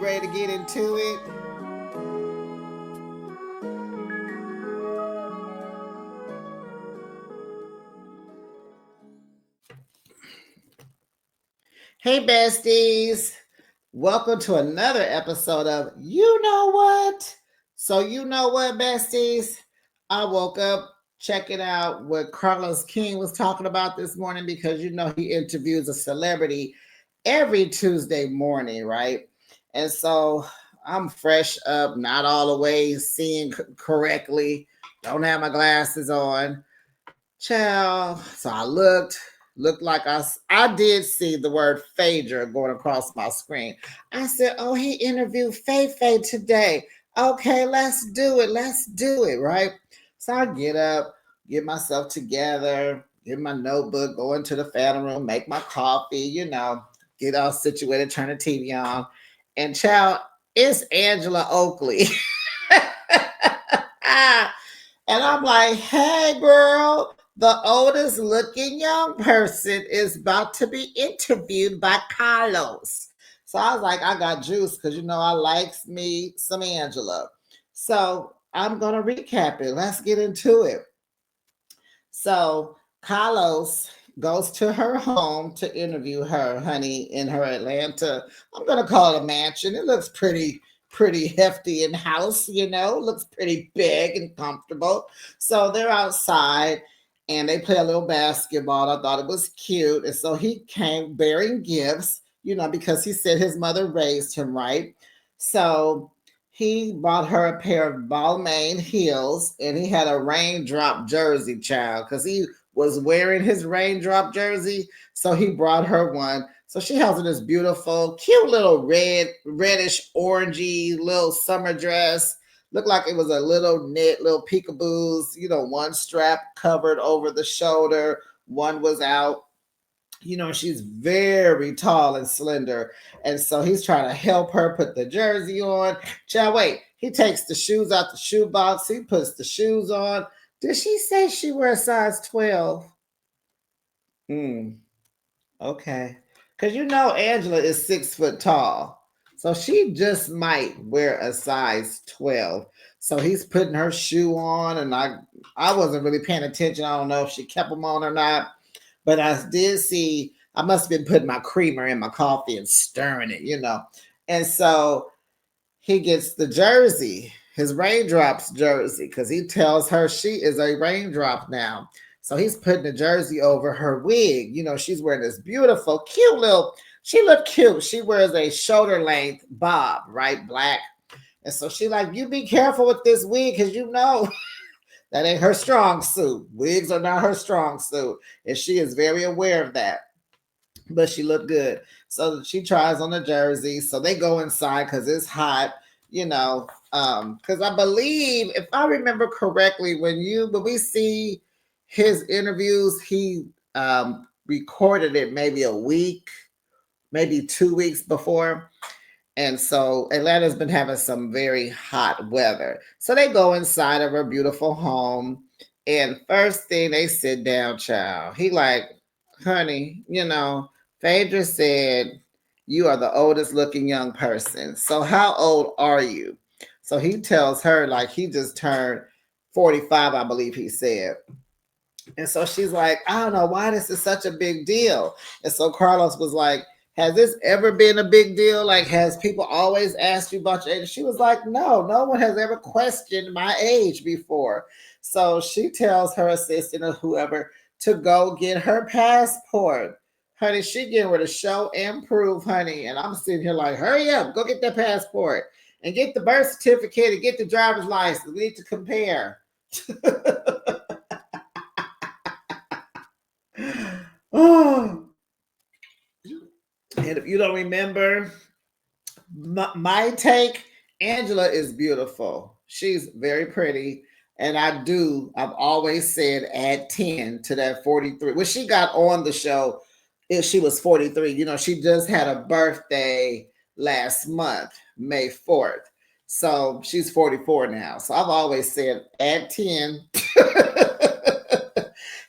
You ready to get into it? Hey, besties. Welcome to another episode of You Know What? So, you know what, besties? I woke up checking out what Carlos King was talking about this morning because he interviews a celebrity every Tuesday morning, right? And so I'm fresh up, not all the way seeing correctly, don't have my glasses on. Child. So I looked like I did see the word Phaedra going across my screen. I said, oh, he interviewed Faye today. Okay, let's do it. Let's do it, right? So I get up, get myself together, get my notebook, go into the family room, make my coffee, get all situated, turn the TV on. And child, it's Angela Oakley. And I'm like, hey, girl, the oldest looking young person is about to be interviewed by Carlos. So I was like, I got juice because, I likes me some Angela. So I'm going to recap it. Let's get into it. So Carlos goes to her home to interview her, honey, in her Atlanta. I'm going to call it a mansion. It looks pretty hefty in house, looks pretty big and comfortable. So they're outside and they play a little basketball. I thought it was cute. And so he came bearing gifts, because he said his mother raised him right. So he bought her a pair of Balmain heels and he had a raindrop jersey, child, because he was wearing his raindrop jersey. So he brought her one. So she has this beautiful, cute little reddish, orangey little summer dress. Looked like it was a little knit, little peekaboos, one strap covered over the shoulder, one was out. She's very tall and slender. And so he's trying to help her put the jersey on. Child, wait, he takes the shoes out the shoe box. He puts the shoes on. Did she say she wears size 12? Okay. Because Angela is 6 foot tall. So she just might wear a size 12. So he's putting her shoe on, and I wasn't really paying attention. I don't know if she kept them on or not. But I did see, I must have been putting my creamer in my coffee and stirring it. And so he gets the jersey, his raindrops jersey, because he tells her she is a raindrop now. So he's putting the jersey over her wig. She's wearing this beautiful, cute she looked cute. She wears a shoulder length bob, right? Black. And so she like, you be careful with this wig because that ain't her strong suit. Wigs are not her strong suit. And she is very aware of that. But she looked good. So she tries on the jersey. So they go inside because it's hot, because I believe, if I remember correctly, when we see his interviews, he recorded it maybe a week, maybe 2 weeks before. And so Atlanta's been having some very hot weather. So they go inside of her beautiful home. And first thing, they sit down, child. He like, honey, Phaedra said, you are the oldest looking young person. So how old are you? So he tells her like he just turned 45, I believe he said. And so she's like, I don't know why this is such a big deal. And so Carlos was like, has this ever been a big deal? Like, has people always asked you about your age? She was like, no one has ever questioned my age before. So she tells her assistant or whoever to go get her passport. Honey, she getting ready to show and prove, honey. And I'm sitting here like, hurry up, go get that passport and get the birth certificate and get the driver's license. We need to compare. Oh. And if you don't remember, my take, Angela is beautiful. She's very pretty. And I've always said add 10 to that 43. When she got on the show, she was 43. She just had a birthday last month, May 4th. So she's 44 now. So I've always said add 10.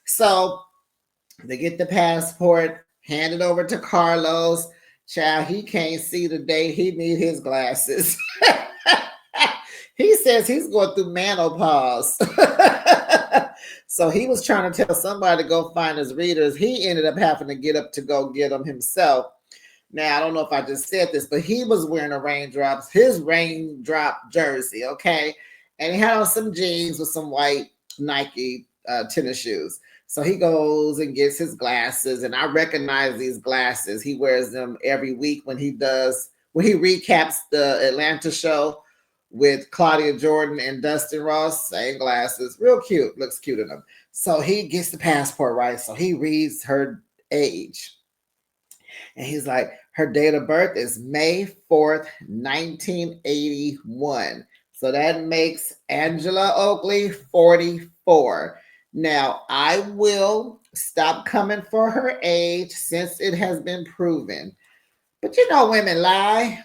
So they get the passport, hand it over to Carlos. Child, he can't see the day he need his glasses. He says he's going through menopause. So he was trying to tell somebody to go find his readers. He ended up having to get up to go get them himself. Now, I don't know if I just said this, but he was wearing his raindrop jersey, okay? And he had on some jeans with some white Nike tennis shoes. So he goes and gets his glasses, and I recognize these glasses. He wears them every week when he recaps the Atlanta show with Claudia Jordan and Dustin Ross. Same glasses, real cute, looks cute in them. So he gets the passport, right? So he reads her age. And he's like, her date of birth is May 4th, 1981. So that makes Angela Oakley 44. Now, I will stop coming for her age since it has been proven. But you know, women lie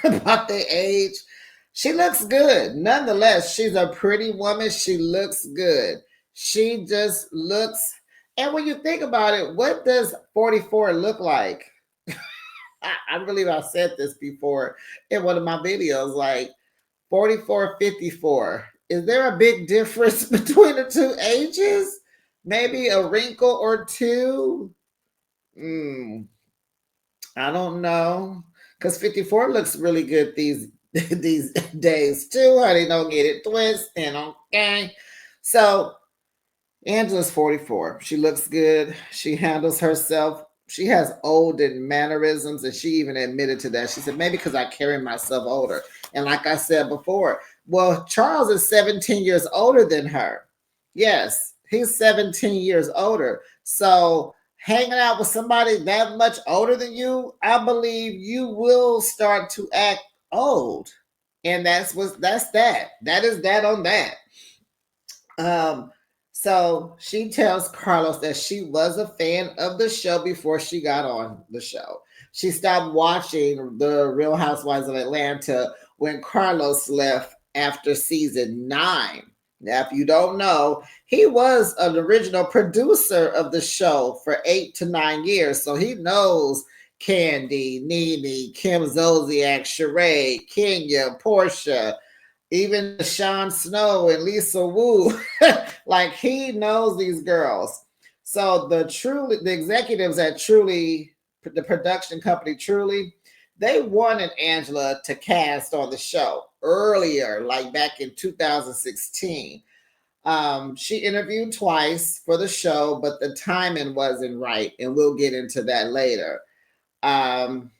about their age. She looks good. Nonetheless, she's a pretty woman. She looks good. She just looks. And when you think about it, what does 44 look like? I believe I said this before in one of my videos, like 44, 54. Is there a big difference between the two ages? Maybe a wrinkle or two? Mm, I don't know. Because 54 looks really good these days too, honey. Don't get it twisted, okay? So Angela's 44. She looks good. She handles herself. She has olden mannerisms, and she even admitted to that. She said, maybe because I carry myself older. And like I said before, well, Charles is 17 years older than her. Yes, he's 17 years older. So hanging out with somebody that much older than you, I believe you will start to act old. And that's that. That is that on that. Um, so she tells Carlos that she was a fan of the show before she got on the show. She stopped watching the Real Housewives of Atlanta when Carlos left after season 9. Now, if you don't know, he was an original producer of the show for 8 to 9 years. So he knows Candy, Nene, Kim Zolciak, Sheree, Kenya, Portia, even Sean Snow and Lisa Wu. Like he knows these girls. So the executives at Truly, the production company Truly, they wanted Angela to cast on the show earlier, like back in 2016. She interviewed twice for the show, but the timing wasn't right, and we'll get into that later. Um,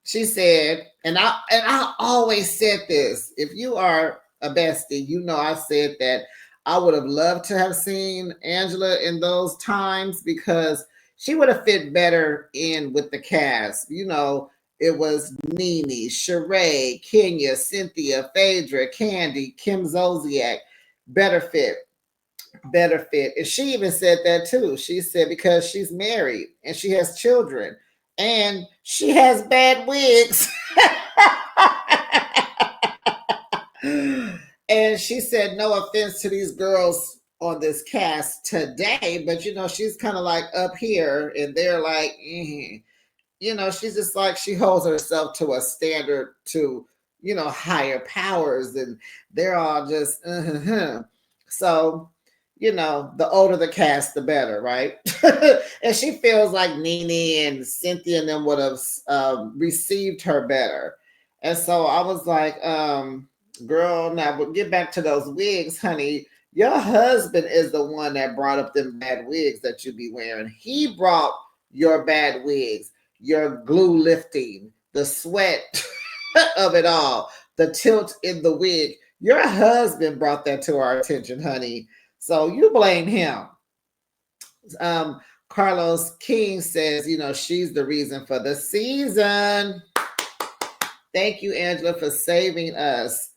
she said, and I always said this. If you are a bestie, you know I said that I would have loved to have seen Angela in those times because she would have fit better in with the cast. You know, it was Nene, Sheree, Kenya, Cynthia, Phaedra, Candy, Kim Zolciak. Better fit, better fit. And she even said that too. She said because she's married and she has children and she has bad wigs. And she said, no offense to these girls on this cast today, but you know, she's kind of like up here and they're like, you know, she's just like, she holds herself to a standard to, you know, higher powers, and they're all just, so, you know, the older the cast, the better, right? And she feels like Nene and Cynthia and them would have received her better. And so I was like, girl, now we'll get back to those wigs, honey. Your husband is the one that brought up them bad wigs that you be wearing. He brought your bad wigs, your glue lifting, the sweat of it all, the tilt in the wig. Your husband brought that to our attention, honey. So you blame him. Um, Carlos King says, you know, she's the reason for the season. Thank you, Angela, for saving us.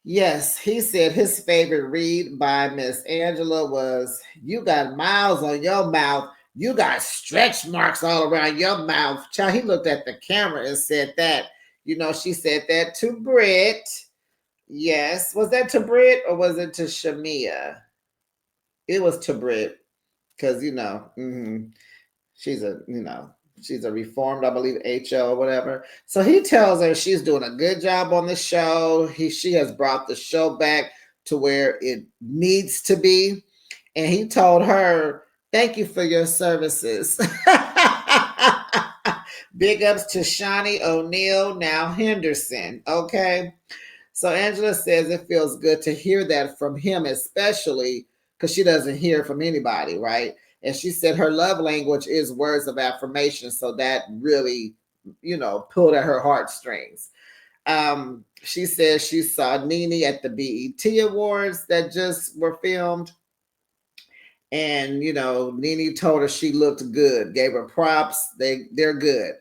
Yes, he said his favorite read by Miss Angela was, you got miles on your mouth. You got stretch marks all around your mouth. Child, he looked at the camera and said that. You know, she said that to Britt. Yes. Was that to Britt or was it to Shamia? It was to Britt because, you know, she's a, you know, She's a reformed, I believe, HO or whatever. So he tells her she's doing a good job on the show. She has brought the show back to where it needs to be. And he told her, thank you for your services. Big ups to Shawnee O'Neal, now Henderson. Okay. So Angela says it feels good to hear that from him, especially because she doesn't hear from anybody, right? And she said her love language is words of affirmation. So that really, pulled at her heartstrings. She says she saw Nene at the BET Awards that just were filmed. And Nene told her she looked good, gave her props. They're good.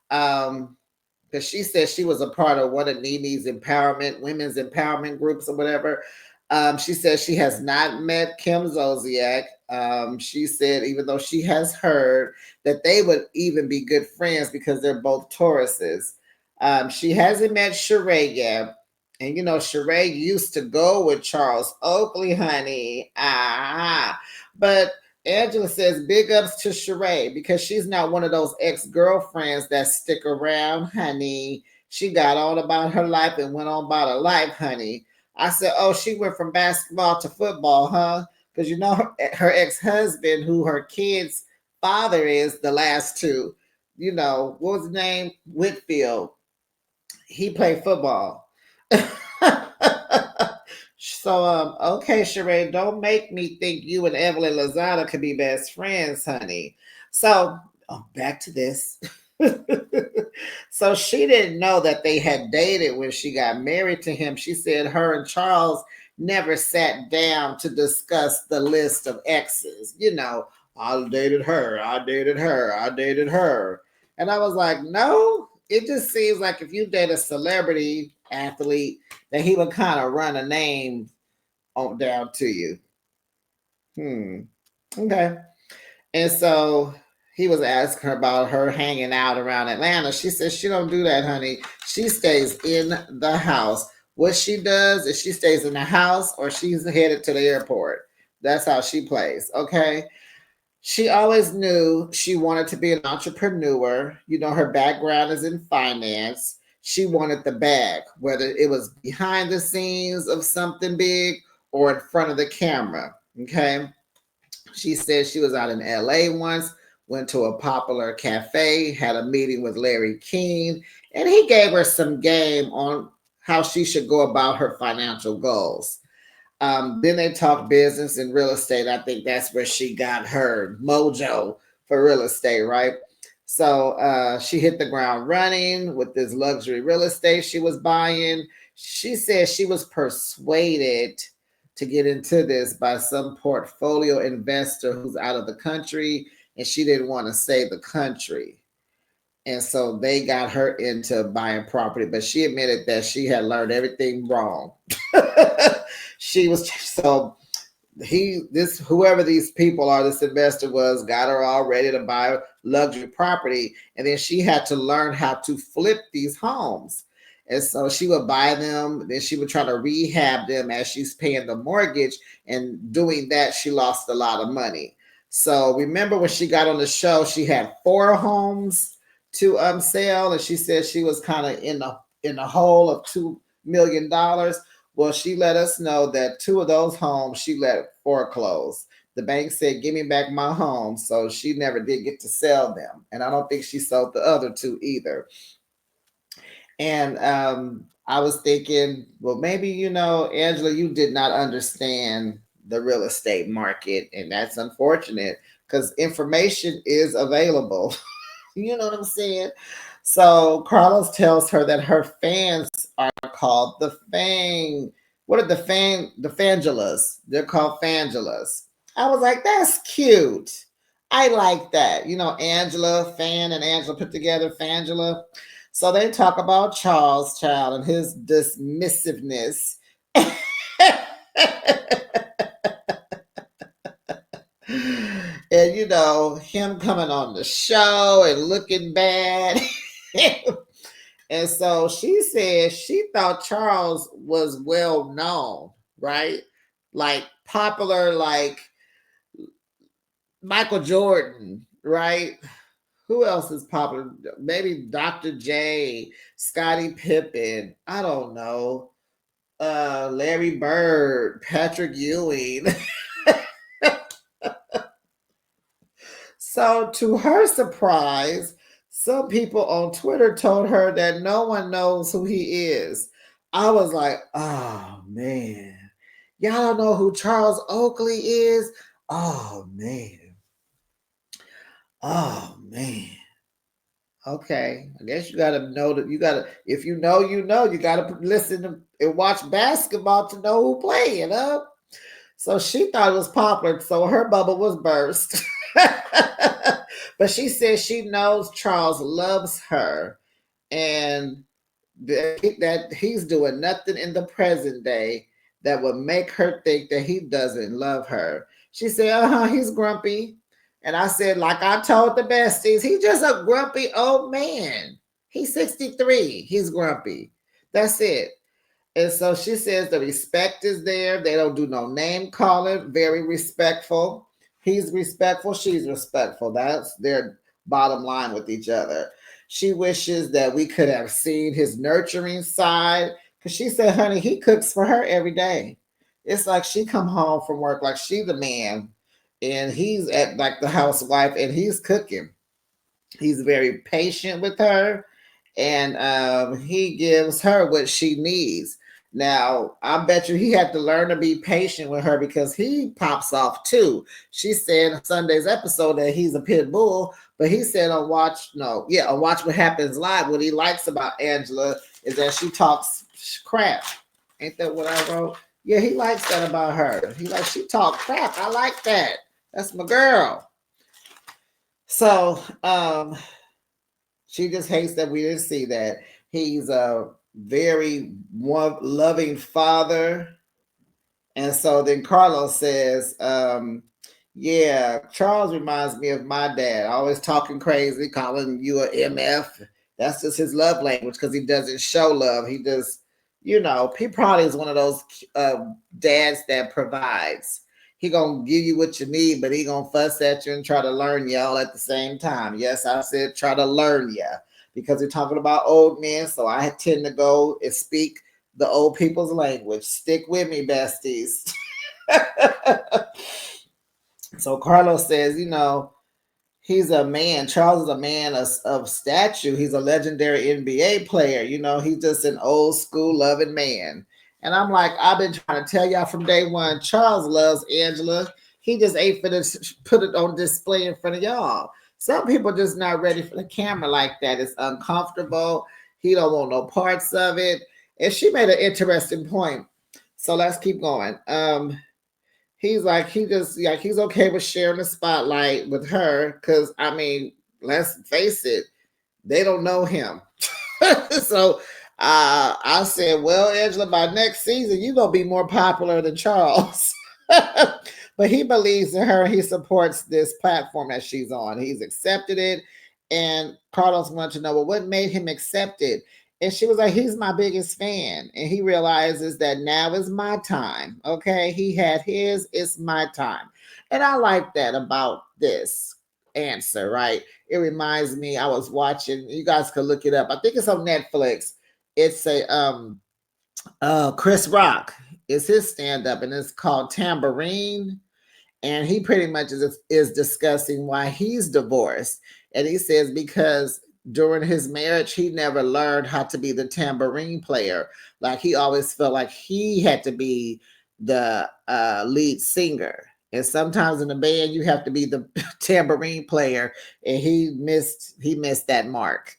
Because she said she was a part of one of Nene's women's empowerment groups or whatever. She says she has not met Kim Zolciak. She said even though she has heard that they would even be good friends because they're both Tauruses. She hasn't met Sheree yet. And Sheree used to go with Charles Oakley, honey. But Angela says big ups to Sheree because she's not one of those ex-girlfriends that stick around, honey. She got on about her life and went on about her life, honey. I said, oh, she went from basketball to football, huh? Because her ex-husband, who her kids' father is, the last two, what was his name? Whitfield. He played football. So, okay, Sheree, don't make me think you and Evelyn Lozada could be best friends, honey. So, back to this. So she didn't know that they had dated when she got married to him. She said her and Charles never sat down to discuss the list of exes. I dated her, I dated her, I dated her. And I was like, no, it just seems like if you date a celebrity athlete, that he would kind of run a name on down to you. Okay. And so he was asking her about her hanging out around Atlanta. She says she don't do that, honey. She stays in the house. What she does is she stays in the house or she's headed to the airport. That's how she plays. Okay. She always knew she wanted to be an entrepreneur. Her background is in finance. She wanted the bag, whether it was behind the scenes of something big or in front of the camera. Okay. She said she was out in LA once, went to a popular cafe, had a meeting with Larry King, and he gave her some game on how she should go about her financial goals. Then they talked business and real estate. I think that's where she got her mojo for real estate, right? So she hit the ground running with this luxury real estate she was buying. She said she was persuaded to get into this by some portfolio investor who's out of the country, and she didn't want to say the country. And so they got her into buying property, but she admitted that she had learned everything wrong. She was so whoever these people are, this investor was, got her all ready to buy luxury property, and then she had to learn how to flip these homes. And so she would buy them, then she would try to rehab them as she's paying the mortgage, and doing that she lost a lot of money. So remember when she got on the show, she had 4 homes to sell, and she said she was kind of in the hole of $2 million. Well, she let us know that 2 of those homes she let foreclose. The bank said, give me back my home. So she never did get to sell them. And I don't think she sold the other 2 either. And I was thinking, well, maybe, Angela, you did not understand the real estate market. And that's unfortunate because information is available. You know what I'm saying? So Carlos tells her that her fans are called the Fang. What are the Fangelas? They're called Fangelas. I was like, that's cute. I like that. Angela, Fan, and Angela put together, Fangela. So they talk about Charles Child and his dismissiveness. And him coming on the show and looking bad. And so she said she thought Charles was well known, right? Like popular, like Michael Jordan, right? Who else is popular? Maybe Dr. J, Scottie Pippen. I don't know. Larry Bird, Patrick Ewing. So, to her surprise, some people on Twitter told her that no one knows who he is. I was like, oh man, y'all don't know who Charles Oakley is? Oh man, oh man. Okay, I guess you gotta know that you gotta. If you know, you know. You gotta listen and watch basketball to know who playing, huh? So she thought it was popular, so her bubble was burst. But she says she knows Charles loves her and that he's doing nothing in the present day that would make her think that he doesn't love her. She said, he's grumpy. And I said, like I told the besties, he's just a grumpy old man. He's 63. He's grumpy. That's it. And so she says the respect is there. They don't do no name calling. Very respectful. He's respectful. She's respectful. That's their bottom line with each other. She wishes that we could have seen his nurturing side. Because she said, honey, he cooks for her every day. It's like she come home from work like she the man. And he's at like the housewife and he's cooking. He's very patient with her and he gives her what she needs. Now, I bet you he had to learn to be patient with her because he pops off too. She said on Sunday's episode that he's a pit bull, but he said on Watch What Happens Live, what he likes about Angela is that she talks crap. Ain't that what I wrote? Yeah, he likes that about her. He like she talk crap. I like that. That's my girl. So, she just hates that we didn't see that. He's a very loving father. And so then Carlos says, yeah, Charles reminds me of my dad, always talking crazy, calling you a MF. That's just his love language because he doesn't show love. He just, he probably is one of those dads that provides. He gonna give you what you need, but he gonna fuss at you and try to learn you all at the same time. Yes, I said try to learn you because we're talking about old men. So I tend to go and speak the old people's language. Stick with me, besties. So Carlos says, he's a man. Charles is a man of stature. He's a legendary NBA player. He's just an old school loving man. And I'm like, I've been trying to tell y'all from day one, Charles loves Angela. He just ain't for to put it on display in front of y'all. Some people just not ready for the camera like that. It's uncomfortable. He don't want no parts of it. And she made an interesting point. So let's keep going. He's like, he's okay with sharing the spotlight with her because, let's face it, they don't know him. So I said, well, Angela, by next season, you're going to be more popular than Charles. But he believes in her. He supports this platform that she's on. He's accepted it. And Carlos wanted to know, well, what made him accept it? And she was like, he's my biggest fan. And he realizes that now is my time. Okay. He had his, it's my time. And I like that about this answer, right? It reminds me, I was watching, you guys could look it up. I think it's on Netflix. It's a Chris Rock is his stand-up and it's called Tambourine. And he pretty much is discussing why he's divorced. And he says because during his marriage, he never learned how to be the tambourine player. Like he always felt like he had to be the lead singer. And sometimes in the band, you have to be the tambourine player. And he missed that mark.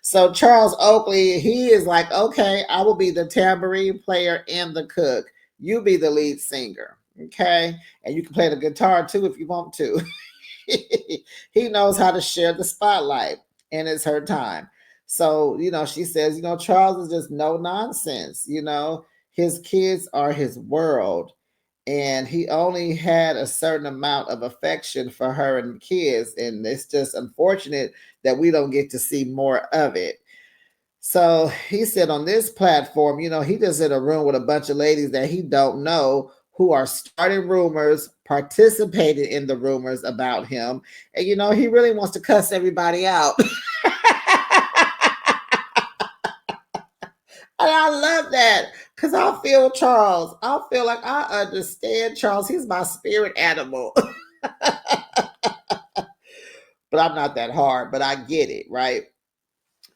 So Charles Oakley, he is like, okay, I will be the tambourine player and the cook. You be the lead singer. Okay. And you can play the guitar too if you want to. He knows how to share the spotlight and it's her time. So, she says, Charles is just no nonsense. His kids are his world. And he only had a certain amount of affection for her and the kids. And it's just unfortunate that we don't get to see more of it. So he said on this platform, he just in a room with a bunch of ladies that he don't know who are starting rumors, participated in the rumors about him. And he really wants to cuss everybody out. And I love that because I feel Charles. I feel like I understand Charles. He's my spirit animal. But I'm not that hard, but I get it, right?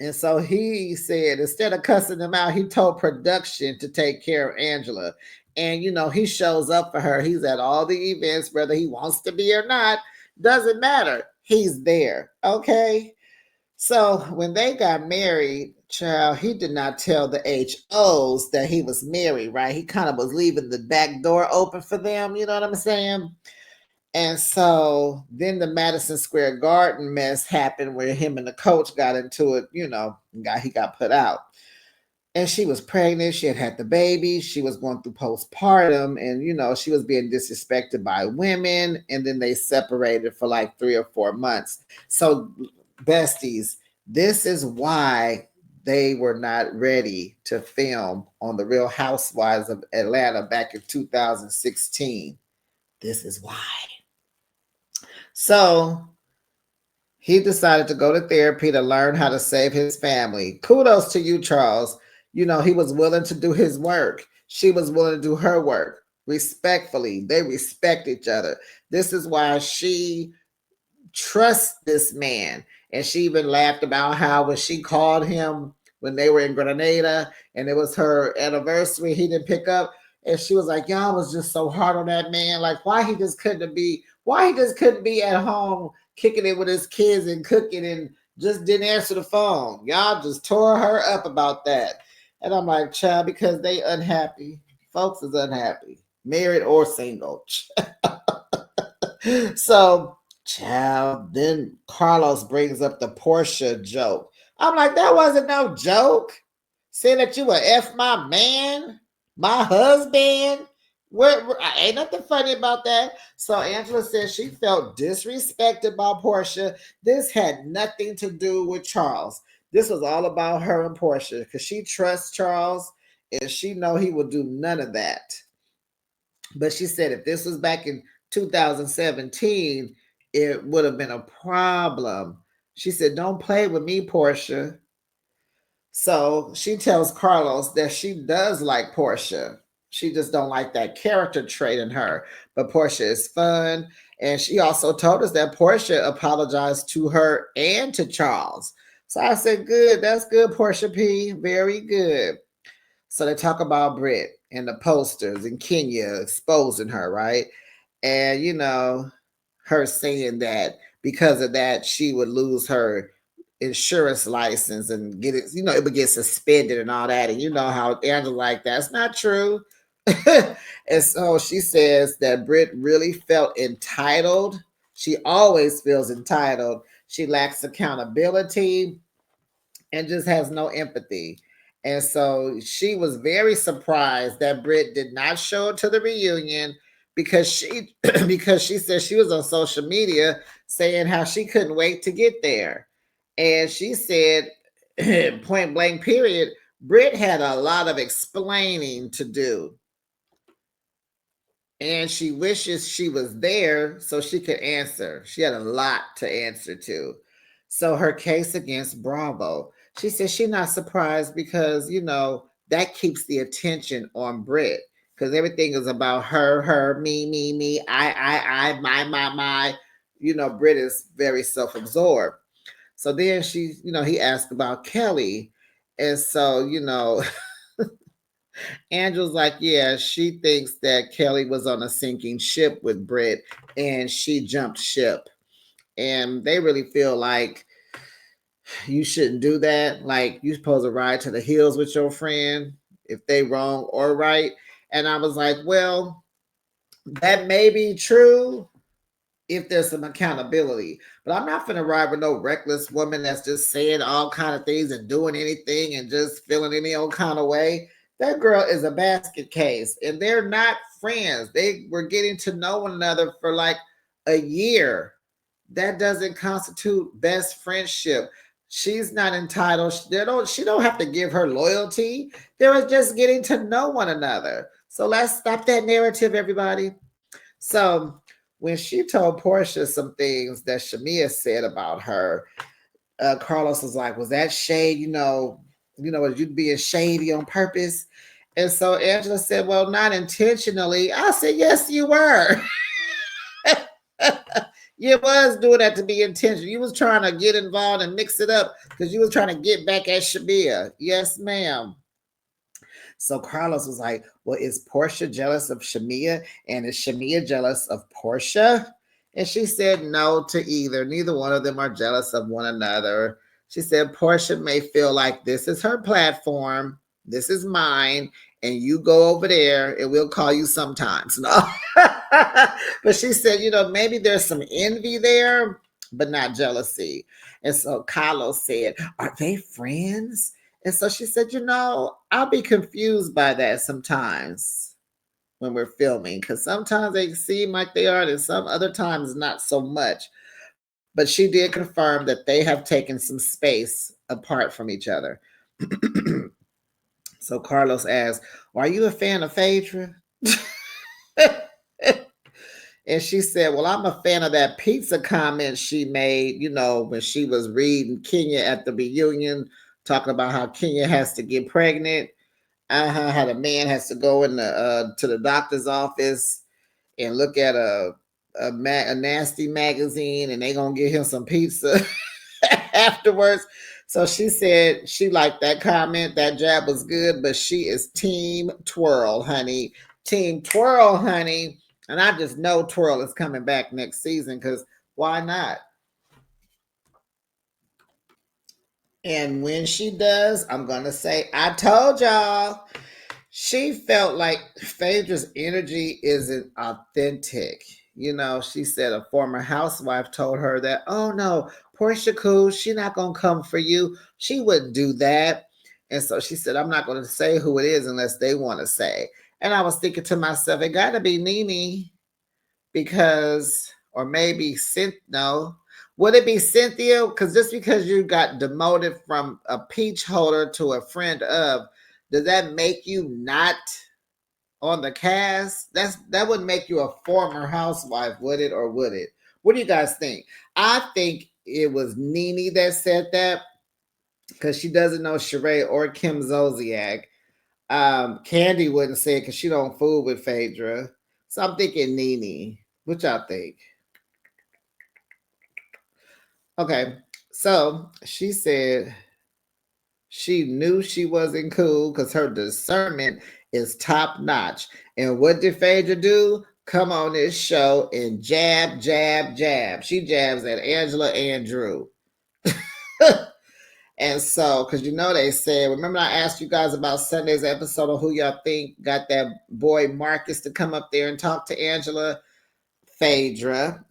And so he said, instead of cussing them out, he told production to take care of Angela. And, he shows up for her. He's at all the events, whether he wants to be or not, doesn't matter. He's there. Okay. So when they got married, child, he did not tell the HOs that he was married, right? He kind of was leaving the back door open for them. You know what I'm saying? And so then the Madison Square Garden mess happened where him and the coach got into it, he got put out. And she was pregnant. She had had the baby. She was going through postpartum and, she was being disrespected by women. And then they separated for like 3 or 4 months. So, besties, this is why they were not ready to film on The Real Housewives of Atlanta back in 2016. This is why. So he decided to go to therapy to learn how to save his family. Kudos to you, Charles. He was willing to do his work. She was willing to do her work respectfully. They respect each other. This is why she trusts this man. And she even laughed about how when she called him when they were in Grenada and it was her anniversary, he didn't pick up. And she was like, y'all was just so hard on that man. Like, why he just couldn't be at home kicking it with his kids and cooking and just didn't answer the phone. Y'all just tore her up about that. And I'm like, child, because they unhappy. Folks is unhappy, married or single. So, child, then Carlos brings up the Portia joke. I'm like, that wasn't no joke. Saying that you would F my man, my husband. Ain't nothing funny about that. So Angela says she felt disrespected by Portia. This had nothing to do with Charles. This was all about her and Portia because she trusts Charles and she know he will do none of that. But she said if this was back in 2017, it would have been a problem. She said, don't play with me, Portia. So she tells Carlos that she does like Portia. She just don't like that character trait in her. But Portia is fun. And she also told us that Portia apologized to her and to Charles. So I said, good, that's good, Portia P. Very good. So they talk about Britt and the posters and Kenya exposing her, right? And, her saying that because of that, she would lose her insurance license and get it, it would get suspended and all that. And you know how Angela like that's not true. And so she says that Britt really felt entitled. She always feels entitled. She lacks accountability and just has no empathy. And so she was very surprised that Britt did not show up to the reunion because she because she said she was on social media saying how she couldn't wait to get there. And she said, point blank, period, Britt had a lot of explaining to do. And she wishes she was there so she could answer. She had a lot to answer to. So her case against Bravo, she says she's not surprised because, that keeps the attention on Britt because everything is about her, me, I, my. Britt is very self-absorbed. So then he asked about Kelly. And so, Angela's like, yeah, she thinks that Kelly was on a sinking ship with Britt and she jumped ship. And they really feel like you shouldn't do that. Like, you're supposed to ride to the hills with your friend if they wrong or right. And I was like, well, that may be true if there's some accountability. But I'm not gonna ride with no reckless woman that's just saying all kind of things and doing anything and just feeling any old kind of way. That girl is a basket case, and they're not friends. They were getting to know one another for like a year. That doesn't constitute best friendship. She's not entitled. She don't have to give her loyalty. They were just getting to know one another. So let's stop that narrative, everybody. So when she told Portia some things that Shamia said about her, Carlos was like, "Was that shade? Was you being shady on purpose?" And so Angela said, "Well, not intentionally." I said, "Yes, you were. You was doing that to be intentional. You was trying to get involved and mix it up because you was trying to get back at Shabia. Yes, ma'am." So Carlos was like, "Well, is Portia jealous of Shamia? And is Shamia jealous of Portia?" And she said no to either. Neither one of them are jealous of one another. She said Portia may feel like this is her platform, this is mine, and you go over there and we'll call you sometimes. No. But she said, maybe there's some envy there, but not jealousy. And so Carlos said, "Are they friends?" And so she said, I'll be confused by that sometimes when we're filming because sometimes they seem like they are, and some other times not so much. But she did confirm that they have taken some space apart from each other. So Carlos asked, "Are you a fan of Phaedra?" And she said, "Well, I'm a fan of that pizza comment she made, when she was reading Kenya at the reunion, talking about how Kenya has to get pregnant. How the man has to go to the doctor's office and look at a nasty magazine, and they gonna give him some pizza afterwards." So she said she liked that comment. That jab was good, but she is team twirl, honey. Team twirl, honey. And I just know Twirl is coming back next season because why not? And when she does, I'm going to say, I told y'all. She felt like Phaedra's energy isn't authentic. She said a former housewife told her that, "Oh no, Portia cool, she not going to come for you. She wouldn't do that." And so she said, "I'm not going to say who it is unless they want to say." And I was thinking to myself, it got to be Nene because, or maybe no, would it be Cynthia? Because just because you got demoted from a peach holder to a friend of, does that make you not on the cast? That wouldn't make you a former housewife, would it, or would it? What do you guys think? I think it was Nene that said that because she doesn't know Sheree or Kim Zolciak. Candy wouldn't say it because she don't fool with Phaedra. So I'm thinking Nene. What y'all think? Okay, so she said she knew she wasn't cool because her discernment is top notch. And what did Phaedra do? Come on this show and jab, jab, jab. She jabs at Angela and Drew. And so, because they said, remember I asked you guys about Sunday's episode of who y'all think got that boy Marcus to come up there and talk to Angela? Phaedra.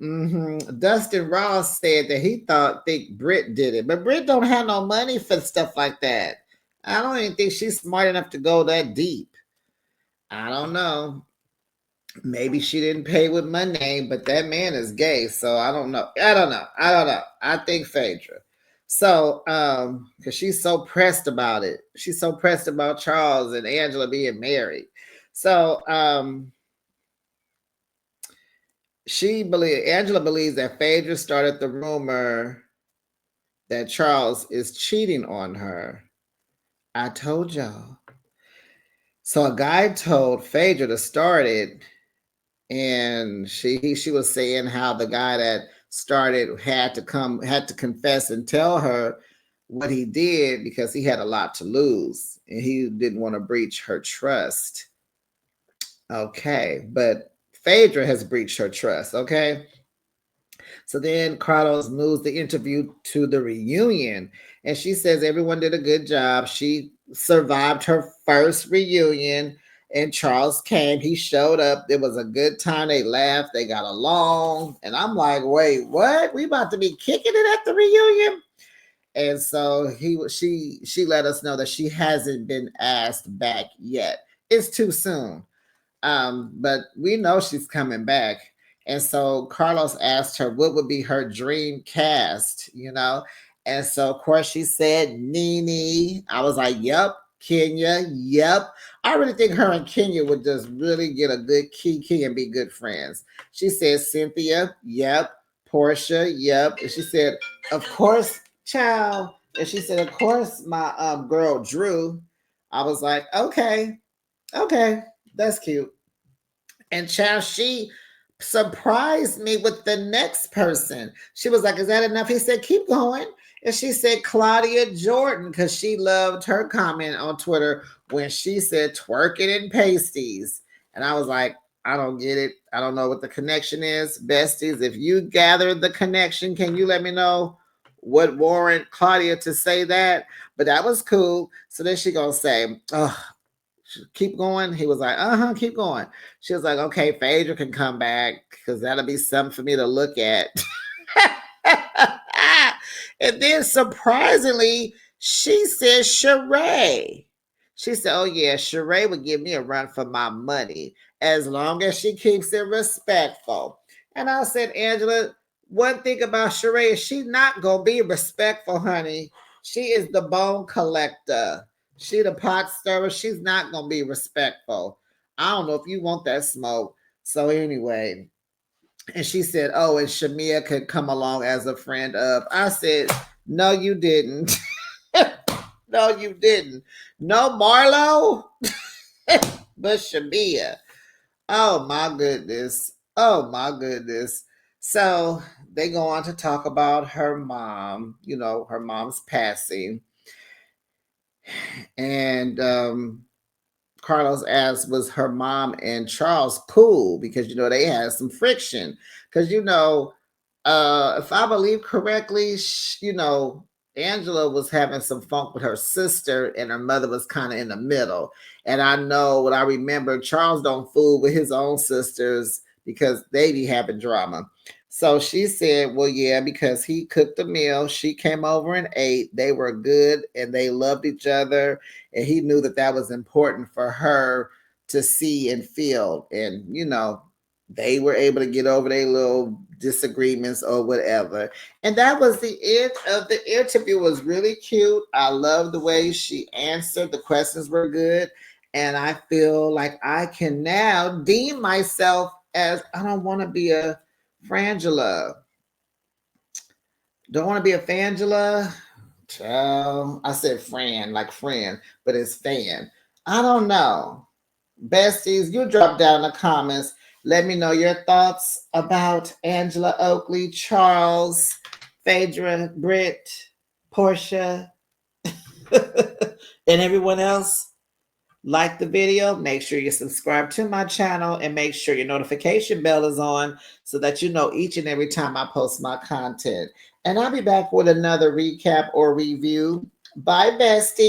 Dustin Ross said that he think Britt did it, but Britt don't have no money for stuff like that. I don't even think she's smart enough to go that deep. I don't know. Maybe she didn't pay with money, but that man is gay, so I don't know. I think Phaedra. So, because she's so pressed about it. She's so pressed about Charles and Angela being married. So, Angela believes that Phaedra started the rumor that Charles is cheating on her. I told y'all. So a guy told Phaedra to start it, and she was saying how the guy that started had to confess and tell her what he did because he had a lot to lose and he didn't want to breach her trust. Okay, but Phaedra has breached her trust. Okay. So then Carlos moves the interview to the reunion, and she says everyone did a good job. She survived her first reunion, and Charles came. He showed up. It was a good time. They laughed. They got along. And I'm like, wait, what? We about to be kicking it at the reunion? And so she let us know that she hasn't been asked back yet. It's too soon. But we know she's coming back. And so Carlos asked her what would be her dream cast, And so of course she said Nene. I was like, yep. Kenya, yep. I really think her and Kenya would just really get a good kiki and be good friends. She said Cynthia, yep. Portia, yep. And she said, of course, child. And she said, of course, my girl Drew. I was like, okay, okay, that's cute. And child, she surprised me with the next person. She was like, is that enough? He said, keep going. And she said, Claudia Jordan, because she loved her comment on Twitter when she said twerking and pasties. And I was like, I don't get it. I don't know what the connection is. Besties, if you gathered the connection, can you let me know what warrant Claudia to say that? But that was cool. So then she gonna say, oh, keep going. He was like, keep going. She was like, okay, Phaedra can come back because that'll be something for me to look at. And then surprisingly, she said Sheree. She said, oh yeah, Sheree would give me a run for my money as long as she keeps it respectful. And I said, Angela, one thing about Sheree is she's not gonna be respectful, honey. She is the bone collector. She the pot stirrer. She's not gonna be respectful. I don't know if you want that smoke. So anyway, and she said, oh, and Shamia could come along as a friend of. I said, no, you didn't. No, you didn't. No, Marlo, but Shamia. Oh my goodness. Oh my goodness. So they go on to talk about her mom, her mom's passing. And Carlos asked, was her mom and Charles cool? Because they had some friction. Because if I believe correctly, Angela was having some funk with her sister, and her mother was kind of in the middle. And I know what I remember, Charles don't fool with his own sisters because they be having drama. So she said, well, yeah, because he cooked the meal. She came over and ate. They were good and they loved each other. And he knew that that was important for her to see and feel. And, they were able to get over their little disagreements or whatever. And that was the end of the interview. It was really cute. I love the way she answered. The questions were good. And I feel like I can now deem myself as, I don't want to be a Frangela. Don't want to be a Fangela. Child. I said Fran, like friend, but it's fan. I don't know. Besties, you drop down in the comments. Let me know your thoughts about Angela Oakley, Charles, Phaedra, Britt, Portia, and everyone else. Like the video, make sure you subscribe to my channel and make sure your notification bell is on so that you know each and every time I post my content. And I'll be back with another recap or review. Bye, besties.